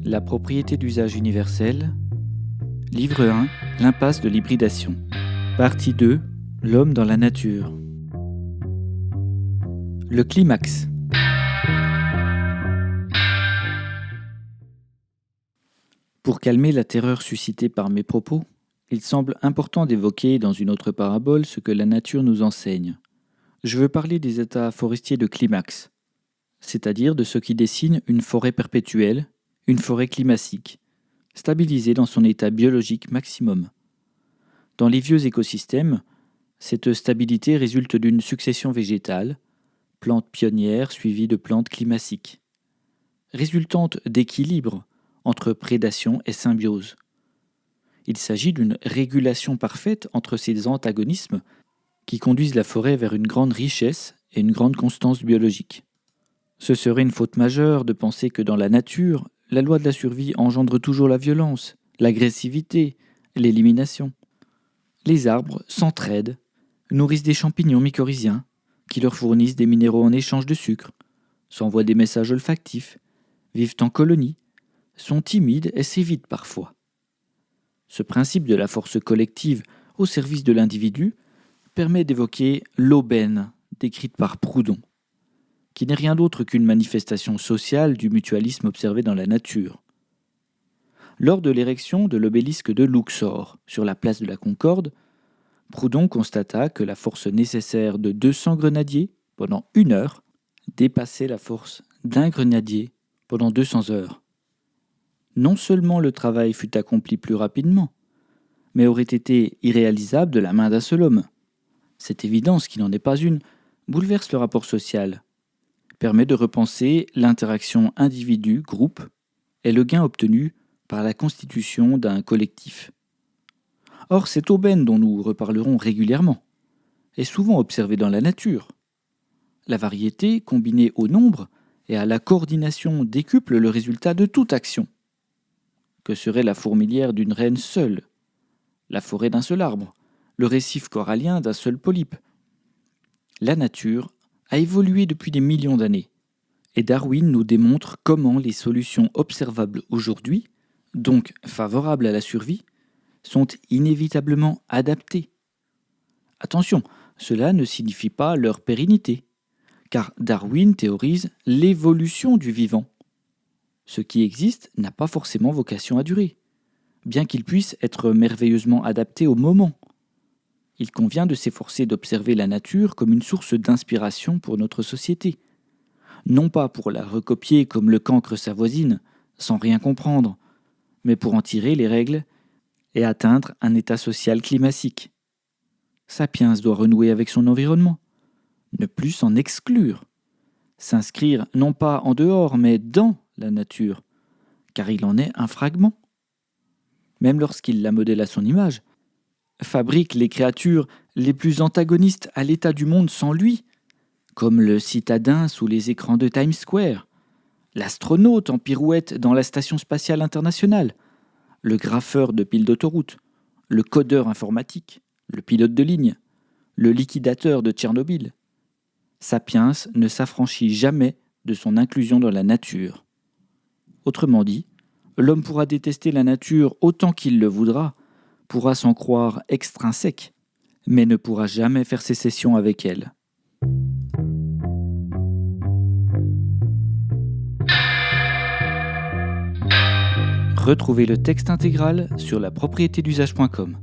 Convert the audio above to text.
La propriété d'usage universel. Livre 1. L'impasse de l'hybridation. Partie 2. L'homme dans la nature. Le climax. Pour calmer la terreur suscitée par mes propos, il semble important d'évoquer dans une autre parabole ce que la nature nous enseigne. Je veux parler des états forestiers de climax, c'est-à-dire de ce qui dessine une forêt perpétuelle, une forêt climatique, stabilisée dans son état biologique maximum. Dans les vieux écosystèmes, cette stabilité résulte d'une succession végétale, plantes pionnières suivies de plantes climatiques, résultante d'équilibre entre prédation et symbiose. Il s'agit d'une régulation parfaite entre ces antagonismes qui conduisent la forêt vers une grande richesse et une grande constance biologique. Ce serait une faute majeure de penser que dans la nature, la loi de la survie engendre toujours la violence, l'agressivité, l'élimination. Les arbres s'entraident, nourrissent des champignons mycorhiziens qui leur fournissent des minéraux en échange de sucre, s'envoient des messages olfactifs, vivent en colonie, sont timides et s'évitent parfois. Ce principe de la force collective au service de l'individu permet d'évoquer l'aubaine décrite par Proudhon, qui n'est rien d'autre qu'une manifestation sociale du mutualisme observé dans la nature. Lors de l'érection de l'obélisque de Luxor, sur la place de la Concorde, Proudhon constata que la force nécessaire de 200 grenadiers pendant 1 heure dépassait la force d'un grenadier pendant 200 heures. Non seulement le travail fut accompli plus rapidement, mais aurait été irréalisable de la main d'un seul homme. Cette évidence, qui n'en est pas une, bouleverse le rapport social, permet de repenser l'interaction individu-groupe et le gain obtenu par la constitution d'un collectif. Or, cette aubaine dont nous reparlerons régulièrement est souvent observée dans la nature. La variété, combinée au nombre et à la coordination, décuple le résultat de toute action. Que serait la fourmilière d'une reine seule, la forêt d'un seul arbre, le récif corallien d'un seul polype? La nature a évolué depuis des millions d'années, et Darwin nous démontre comment les solutions observables aujourd'hui, donc favorables à la survie, sont inévitablement adaptées. Attention, cela ne signifie pas leur pérennité, car Darwin théorise l'évolution du vivant. Ce qui existe n'a pas forcément vocation à durer, bien qu'il puisse être merveilleusement adapté au moment. Il convient de s'efforcer d'observer la nature comme une source d'inspiration pour notre société, non pas pour la recopier comme le cancre sa voisine, sans rien comprendre, mais pour en tirer les règles et atteindre un état social climatique. Sapiens doit renouer avec son environnement, ne plus s'en exclure, s'inscrire non pas en dehors, mais dans la nature, car il en est un fragment. Même lorsqu'il la modèle à son image, fabrique les créatures les plus antagonistes à l'état du monde sans lui, comme le citadin sous les écrans de Times Square, l'astronaute en pirouette dans la Station spatiale internationale, le graffeur de piles d'autoroute, le codeur informatique, le pilote de ligne, le liquidateur de Tchernobyl. Sapiens ne s'affranchit jamais de son inclusion dans la nature. Autrement dit, l'homme pourra détester la nature autant qu'il le voudra, pourra s'en croire extrinsèque, mais ne pourra jamais faire sécession avec elle. Retrouvez le texte intégral sur lapropriétédusage.com.